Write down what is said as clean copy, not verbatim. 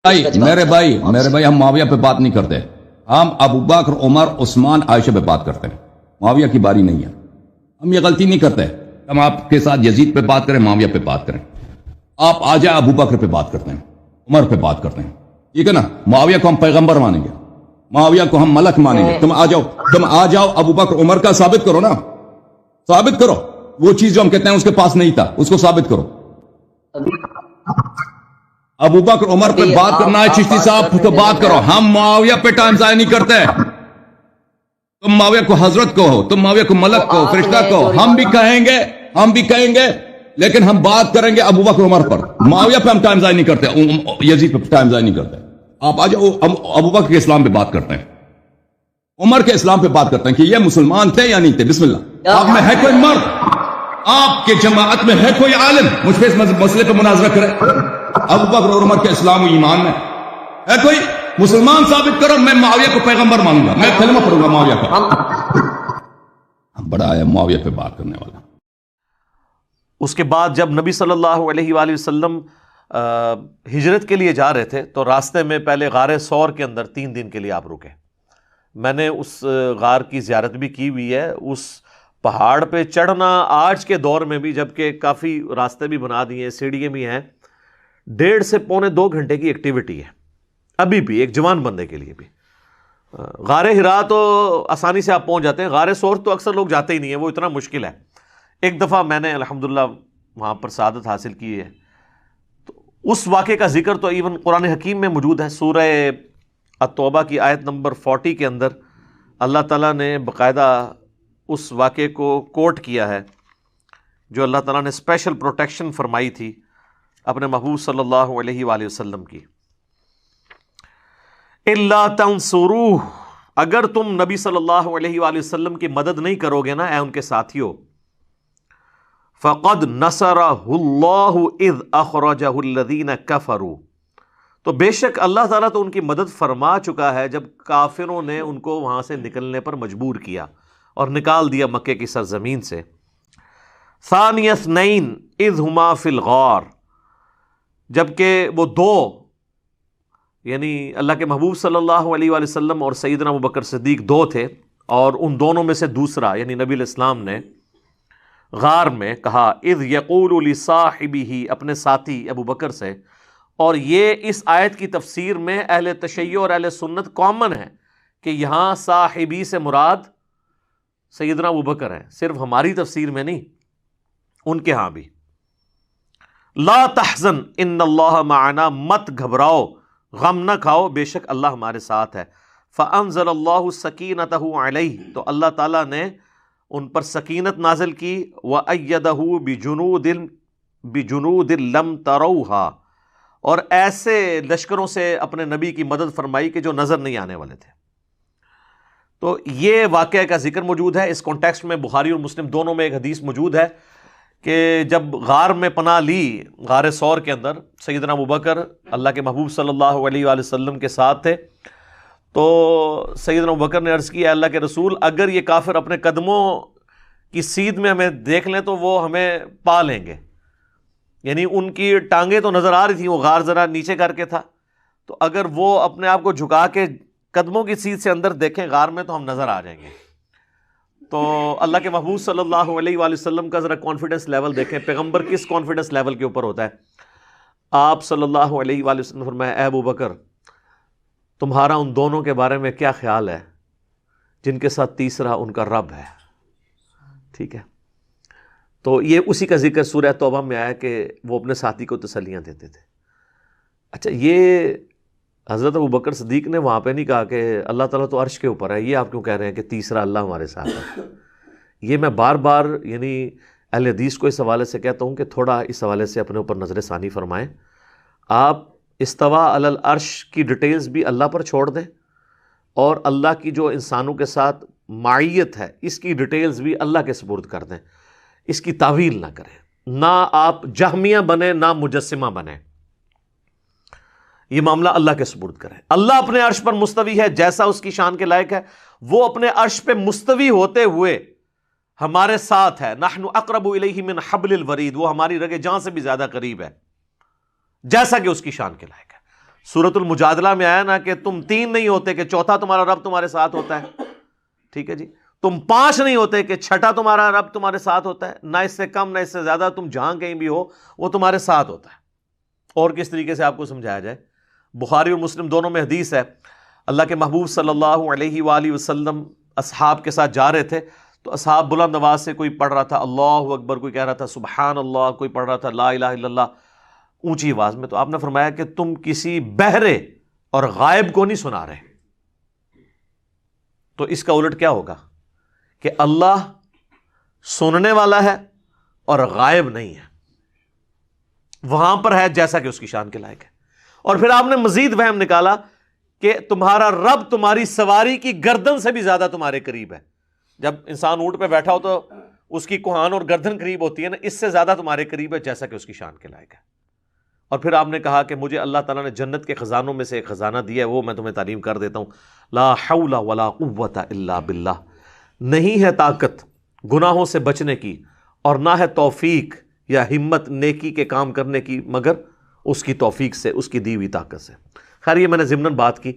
میرے بھائی ہم معاویہ پہ بات نہیں کرتے، ہم ابو بکر عمر عثمان عائشہ پہ بات کرتے ہیں. معاویہ کی باری نہیں ہے. ہم یہ غلطی نہیں کرتے ہم آپ کے ساتھ یزید پہ بات کریں، معاویہ پہ بات کریں. آپ آ جائیں ابو بکر پہ بات کرتے ہیں، عمر پہ بات کرتے ہیں، ٹھیک ہے نا. معاویہ کو ہم پیغمبر مانیں گے، معاویہ کو ہم ملک مانیں گے. تم آ جاؤ ابو بکر عمر کا ثابت کرو نا، ثابت کرو. وہ چیز جو ہم کہتے ہیں اس کے پاس نہیں تھا، اس کو ثابت کرو. ابو بکر عمر پہ بات کرنا ہے چشتی صاحب تو بات کرو. ہم معاویہ پہ ٹائم ضائع نہیں کرتے. تم معاویہ کو حضرت کہو، تم معاویہ کو ملک کہو، فرشتہ کہو، ہم بھی کہیں گے لیکن ہم بات کریں گے ابو بکر عمر پر. معاویہ پہ ہم ٹائم ضائع نہیں کرتے، یزید پہ ٹائم ضائع نہیں کرتے. آپ آ جاؤ ابو بکر کے اسلام پہ بات کرتے ہیں، عمر کے اسلام پہ بات کرتے ہیں کہ یہ مسلمان تھے یا نہیں تھے. بسم اللہ. آپ میں ہے کوئی مرد، آپ کے جماعت میں ہے کوئی عالم مجھ پہ اس مسئلے پہ مناظرہ کرے؟ ابو بکر اور عمر کے اسلام و ایمان میں ہے کوئی؟ مسلمان ثابت کرو. میں معاویہ کو پیغمبر مانوں گا، میں کلمہ پڑھوں گا معاویہ کا. بڑا ہے معاویہ پہ بات کرنے والا. اس کے بعد جب نبی صلی اللہ علیہ وآلہ وسلم ہجرت کے لیے جا رہے تھے تو راستے میں پہلے غار ثور کے اندر 3 دن کے لیے آپ رکے. میں نے اس غار کی زیارت بھی کی ہوئی ہے. اس پہاڑ پہ چڑھنا آج کے دور میں بھی، جبکہ کافی راستے بھی بنا دیے ہیں، سیڑھیاں بھی ہیں، 1.5 سے پونے 2 گھنٹے کی ایکٹیویٹی ہے ابھی بھی ایک جوان بندے کے لیے بھی. غار ہرا تو آسانی سے آپ پہنچ جاتے ہیں، غار ثور تو اکثر لوگ جاتے ہی نہیں ہیں، وہ اتنا مشکل ہے. ایک دفعہ میں نے الحمدللہ وہاں پر سعادت حاصل کی ہے. تو اس واقعے کا ذکر تو ایون قرآن حکیم میں موجود ہے. سورہ التوبہ کی آیت نمبر 40 کے اندر اللہ تعالیٰ نے باقاعدہ اس واقعے کو کوٹ کیا ہے، جو اللہ تعالیٰ نے اسپیشل پروٹیکشن فرمائی تھی اپنے محبوب صلی اللہ علیہ وآلہ وسلم کی. الا تنصروہ، اگر تم نبی صلی اللہ علیہ وآلہ وسلم کی مدد نہیں کرو گے نا اے ان کے ساتھیوں، فقد نصرہ اللہ اذ اخرجہ الذین کفروا، تو بے شک اللہ تعالیٰ تو ان کی مدد فرما چکا ہے جب کافروں نے ان کو وہاں سے نکلنے پر مجبور کیا اور نکال دیا مکے کی سرزمین سے. ثانی اثنین اذ ہما فی الغار، جبکہ وہ 2 یعنی اللہ کے محبوب صلی اللہ علیہ وآلہ وسلم اور سیدنا ابو بکر صدیق 2 تھے، اور ان دونوں میں سے دوسرا یعنی نبی علیہ السلام نے غار میں کہا اذ یقول لصاحبہ، اپنے ساتھی ابو بکر سے. اور یہ اس آیت کی تفسیر میں اہل تشیع اور اہل سنت کامن ہے کہ یہاں صاحبی سے مراد سیدنا ابو بکر ہے، صرف ہماری تفسیر میں نہیں، ان کے ہاں بھی. لا تحزن ان اللہ معنا، مت گھبراؤ، غم نہ کھاؤ، بے شک اللہ ہمارے ساتھ ہے. فانزل اللہ سکینتہ علیہ، تو اللہ تعالیٰ نے ان پر سکینت نازل کی. وَأَيَّدَهُ بِجُنُودٍ لَمْ تَرَوْهَا، اور ایسے لشکروں سے اپنے نبی کی مدد فرمائی کہ جو نظر نہیں آنے والے تھے. تو یہ واقعہ کا ذکر موجود ہے. اس کانٹیکسٹ میں بخاری اور مسلم دونوں میں ایک حدیث موجود ہے کہ جب غار میں پناہ لی، غار ثور کے اندر سیدنا ابو بکر اللہ کے محبوب صلی اللہ علیہ وآلہ وسلم کے ساتھ تھے، تو سیدنا ابو بکر نے عرض کی، اے اللہ کے رسول، اگر یہ کافر اپنے قدموں کی سیدھ میں ہمیں دیکھ لیں تو وہ ہمیں پا لیں گے. یعنی ان کی ٹانگیں تو نظر آ رہی تھیں، وہ غار ذرا نیچے کر کے تھا، تو اگر وہ اپنے آپ کو جھکا کے قدموں کی سیدھ سے اندر دیکھیں غار میں تو ہم نظر آ جائیں گے. تو اللہ کے محبوب صلی اللہ علیہ وآلہ وسلم کا ذرا کانفیڈنس لیول دیکھیں، پیغمبر کس کانفیڈنس لیول کے اوپر ہوتا ہے. آپ صلی اللہ علیہ وآلہ وسلم فرمایا، اے ابو بکر، تمہارا ان دونوں کے بارے میں کیا خیال ہے جن کے ساتھ تیسرا ان کا رب ہے؟ ٹھیک ہے. تو یہ اسی کا ذکر سورہ توبہ میں آیا کہ وہ اپنے ساتھی کو تسلیاں دیتے تھے. اچھا، یہ حضرت ابو بکر صدیق نے وہاں پہ نہیں کہا کہ اللہ تعالیٰ تو عرش کے اوپر ہے، یہ آپ کیوں کہہ رہے ہیں کہ تیسرا اللہ ہمارے ساتھ ہے؟ یہ میں بار بار یعنی اہل حدیث کو اس حوالے سے کہتا ہوں کہ تھوڑا اس حوالے سے اپنے اوپر نظر ثانی فرمائیں. آپ استوا علی العرش کی ڈیٹیلز بھی اللہ پر چھوڑ دیں، اور اللہ کی جو انسانوں کے ساتھ معیت ہے اس کی ڈیٹیلز بھی اللہ کے سپرد کر دیں. اس کی تعویل نہ کریں، نہ آپ جہمیہ بنیں نہ مجسمہ بنیں. یہ معاملہ اللہ کے سپرد کریں. اللہ اپنے عرش پر مستوی ہے جیسا اس کی شان کے لائق ہے. وہ اپنے عرش پہ مستوی ہوتے ہوئے ہمارے ساتھ ہے. نحن اقرب الیہ من حبل الورید، وہ ہماری رگ جان سے بھی زیادہ قریب ہے جیسا کہ اس کی شان کے لائق ہے. سورۃ المجادلہ میں آیا نا کہ تم 3 نہیں ہوتے کہ چوتھا تمہارا رب تمہارے ساتھ ہوتا ہے، ٹھیک ہے جی، تم 5 نہیں ہوتے کہ چھٹا تمہارا رب تمہارے ساتھ ہوتا ہے، نہ اس سے کم نہ اس سے زیادہ، تم جہاں کہیں بھی ہو وہ تمہارے ساتھ ہوتا ہے۔ اور کس طریقے سے آپ کو سمجھایا جائے؟ بخاری اور مسلم دونوں میں حدیث ہے، اللہ کے محبوب صلی اللہ علیہ وآلہ وسلم اصحاب کے ساتھ جا رہے تھے، تو اصحاب بلند آواز سے کوئی پڑھ رہا تھا اللہ اکبر، کوئی کہہ رہا تھا سبحان اللہ، کوئی پڑھ رہا تھا لا الہ الا اللہ اونچی آواز میں، تو آپ نے فرمایا کہ تم کسی بہرے اور غائب کو نہیں سنا رہے۔ تو اس کا الٹ کیا ہوگا کہ اللہ سننے والا ہے اور غائب نہیں ہے، وہاں پر ہے جیسا کہ اس کی شان کے لائق ہے۔ اور پھر آپ نے مزید وہم نکالا کہ تمہارا رب تمہاری سواری کی گردن سے بھی زیادہ تمہارے قریب ہے۔ جب انسان اونٹ پہ بیٹھا ہو تو اس کی کوہان اور گردن قریب ہوتی ہے نا، اس سے زیادہ تمہارے قریب ہے جیسا کہ اس کی شان کے لائق ہے۔ اور پھر آپ نے کہا کہ مجھے اللہ تعالیٰ نے جنت کے خزانوں میں سے ایک خزانہ دیا ہے، وہ میں تمہیں تعلیم کر دیتا ہوں، لا حول ولا قوت الا باللہ، نہیں ہے طاقت گناہوں سے بچنے کی اور نہ ہے توفیق یا ہمت نیکی کے کام کرنے کی مگر اس کی توفیق سے، اس کی دی ہوئی طاقت سے۔ خیر یہ میں نے ضمناً بات کی۔